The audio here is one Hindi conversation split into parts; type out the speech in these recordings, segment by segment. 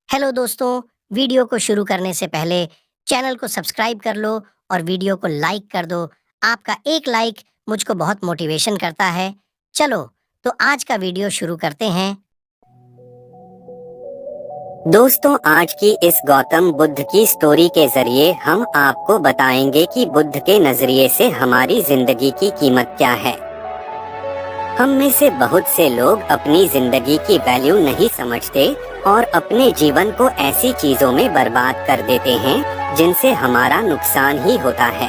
हेलो दोस्तों, वीडियो को शुरू करने से पहले चैनल को सब्सक्राइब कर लो और वीडियो को लाइक कर दो। आपका एक लाइक मुझको बहुत मोटिवेशन करता है। चलो, तो आज का वीडियो शुरू करते हैं। दोस्तों, आज की इस गौतम बुद्ध की स्टोरी के जरिए हम आपको बताएंगे कि बुद्ध के नजरिए से हमारी जिंदगी की कीमत क्या है। हम में से बहुत से लोग अपनी जिंदगी की वैल्यू नहीं समझते और अपने जीवन को ऐसी चीजों में बर्बाद कर देते हैं जिनसे हमारा नुकसान ही होता है।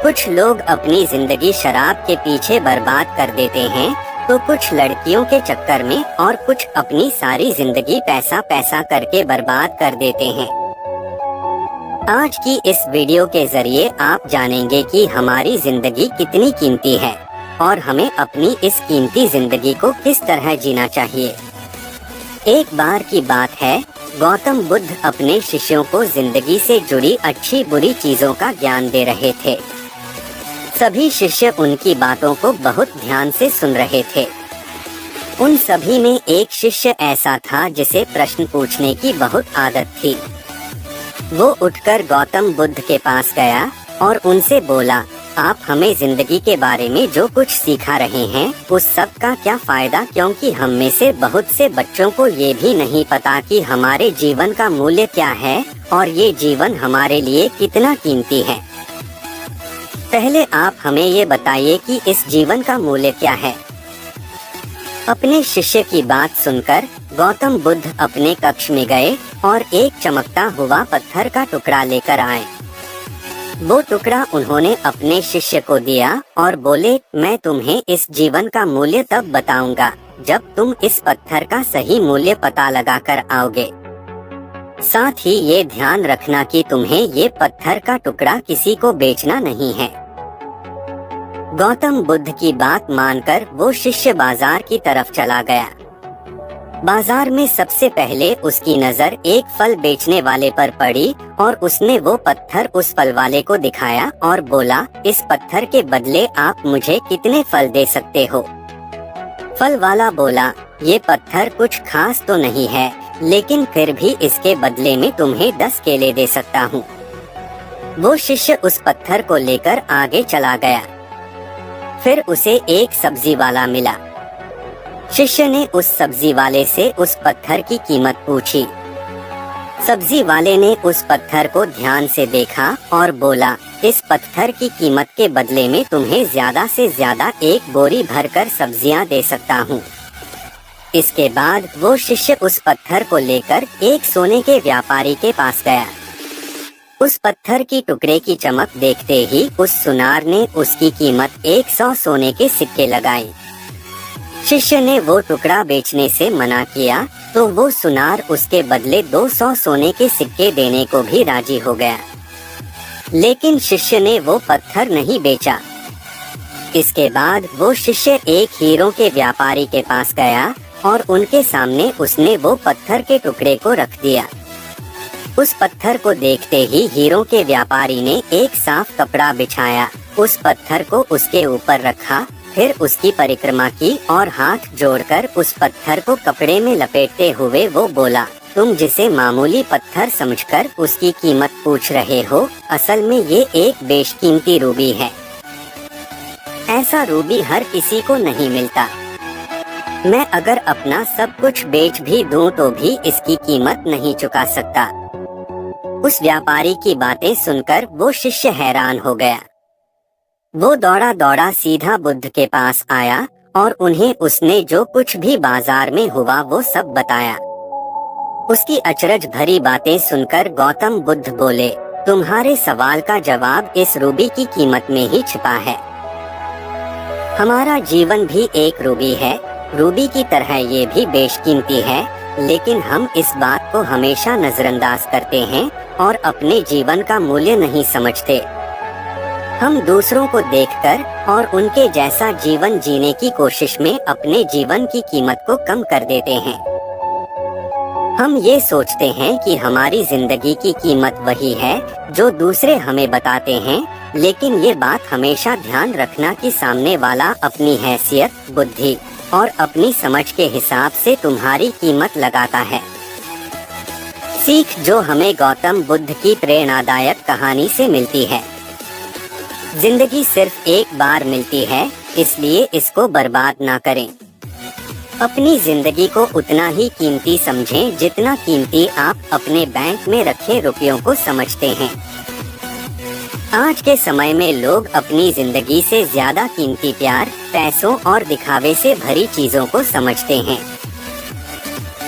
कुछ लोग अपनी जिंदगी शराब के पीछे बर्बाद कर देते हैं, तो कुछ लड़कियों के चक्कर में और कुछ अपनी सारी जिंदगी पैसा पैसा करके बर्बाद कर देते हैं। आज की इस वीडियो के जरिए आप जानेंगे कि हमारी जिंदगी कितनी कीमती है और हमें अपनी इस कीमती जिंदगी को किस तरह जीना चाहिए। एक बार की बात है, गौतम बुद्ध अपने शिष्यों को जिंदगी से जुड़ी अच्छी बुरी चीजों का ज्ञान दे रहे थे। सभी शिष्य उनकी बातों को बहुत ध्यान से सुन रहे थे। उन सभी में एक शिष्य ऐसा था जिसे प्रश्न पूछने की बहुत आदत थी। वो उठकर गौतम बुद्ध के पास गया और उनसे बोला, आप हमें जिंदगी के बारे में जो कुछ सिखा रहे हैं उस सब का क्या फायदा, क्योंकि हम में से बहुत से बच्चों को ये भी नहीं पता कि हमारे जीवन का मूल्य क्या है और ये जीवन हमारे लिए कितना कीमती है। पहले आप हमें ये बताइए कि इस जीवन का मूल्य क्या है। अपने शिष्य की बात सुनकर गौतम बुद्ध अपने कक्ष में गए और एक चमकता हुआ पत्थर का टुकड़ा लेकर आए। वो टुकड़ा उन्होंने अपने शिष्य को दिया और बोले, मैं तुम्हें इस जीवन का मूल्य तब बताऊंगा जब तुम इस पत्थर का सही मूल्य पता लगा कर आओगे। साथ ही ये ध्यान रखना कि तुम्हें ये पत्थर का टुकड़ा किसी को बेचना नहीं है। गौतम बुद्ध की बात मानकर वो शिष्य बाजार की तरफ चला गया। बाजार में सबसे पहले उसकी नजर एक फल बेचने वाले पर पड़ी और उसने वो पत्थर उस फल वाले को दिखाया और बोला, इस पत्थर के बदले आप मुझे कितने फल दे सकते हो। फल वाला बोला, ये पत्थर कुछ खास तो नहीं है, लेकिन फिर भी इसके बदले में तुम्हें 10 केले दे सकता हूँ। वो शिष्य उस पत्थर को लेकर आगे चला गया। फिर उसे एक सब्जी वाला मिला। शिष्य ने उस सब्जी वाले से उस पत्थर की कीमत पूछी। सब्जी वाले ने उस पत्थर को ध्यान से देखा और बोला, इस पत्थर की कीमत के बदले में तुम्हें ज्यादा से ज्यादा एक बोरी भरकर सब्जियां दे सकता हूँ। इसके बाद वो शिष्य उस पत्थर को लेकर एक सोने के व्यापारी के पास गया। उस पत्थर की टुकड़े की चमक देखते ही उस सुनार ने उसकी कीमत 100 सोने के सिक्के लगाए। शिष्य ने वो टुकड़ा बेचने से मना किया तो वो सुनार उसके बदले 200 सोने के सिक्के देने को भी राजी हो गया, लेकिन शिष्य ने वो पत्थर नहीं बेचा। इसके बाद वो शिष्य एक हीरों के व्यापारी के पास गया और उनके सामने उसने वो पत्थर के टुकड़े को रख दिया। उस पत्थर को देखते ही हीरों के व्यापारी ने एक साफ कपड़ा बिछाया, उस पत्थर को उसके ऊपर रखा, फिर उसकी परिक्रमा की और हाथ जोड़कर उस पत्थर को कपड़े में लपेटते हुए वो बोला, तुम जिसे मामूली पत्थर समझकर उसकी कीमत पूछ रहे हो, असल में ये एक बेशकीमती रूबी है। ऐसा रूबी हर किसी को नहीं मिलता। मैं अगर अपना सब कुछ बेच भी दूं तो भी इसकी कीमत नहीं चुका सकता। उस व्यापारी की बातें सुनकर वो शिष्य हैरान हो गया। वो दौड़ा दौड़ा सीधा बुद्ध के पास आया और उन्हें उसने जो कुछ भी बाजार में हुआ वो सब बताया। उसकी अचरज भरी बातें सुनकर गौतम बुद्ध बोले, तुम्हारे सवाल का जवाब इस रूबी की कीमत में ही छिपा है। हमारा जीवन भी एक रूबी है, रूबी की तरह ये भी बेशकीमती है, लेकिन हम इस बात को हमेशा नजरअंदाज करते हैं और अपने जीवन का मूल्य नहीं समझते। हम दूसरों को देखकर और उनके जैसा जीवन जीने की कोशिश में अपने जीवन की कीमत को कम कर देते हैं। हम ये सोचते हैं कि हमारी जिंदगी की कीमत वही है जो दूसरे हमें बताते हैं, लेकिन ये बात हमेशा ध्यान रखना कि सामने वाला अपनी हैसियत, बुद्धि और अपनी समझ के हिसाब से तुम्हारी कीमत लगाता है। सीख जो हमें गौतम बुद्ध की प्रेरणादायक कहानी से मिलती है। जिंदगी सिर्फ एक बार मिलती है, इसलिए इसको बर्बाद ना करें। अपनी जिंदगी को उतना ही कीमती समझें जितना कीमती आप अपने बैंक में रखे रुपयों को समझते हैं। आज के समय में लोग अपनी जिंदगी से ज्यादा कीमती प्यार, पैसों और दिखावे से भरी चीजों को समझते हैं।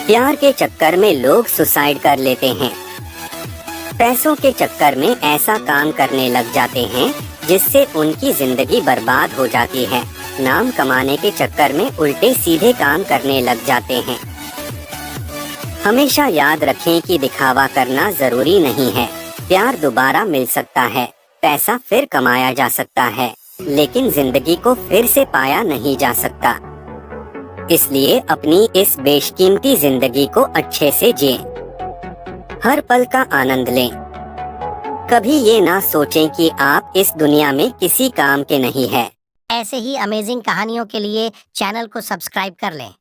प्यार के चक्कर में लोग सुसाइड कर लेते हैं। पैसों के चक्कर में ऐसा काम करने लग जाते हैं जिससे उनकी जिंदगी बर्बाद हो जाती है। नाम कमाने के चक्कर में उल्टे सीधे काम करने लग जाते हैं। हमेशा याद रखें कि दिखावा करना जरूरी नहीं है। प्यार दोबारा मिल सकता है, पैसा फिर कमाया जा सकता है, लेकिन जिंदगी को फिर से पाया नहीं जा सकता। इसलिए अपनी इस बेशकीमती जिंदगी को अच्छे से जिएं। हर पल का आनंद लें। कभी ये ना सोचें कि आप इस दुनिया में किसी काम के नहीं हैं। ऐसे ही अमेजिंग कहानियों के लिए चैनल को सब्सक्राइब कर लें।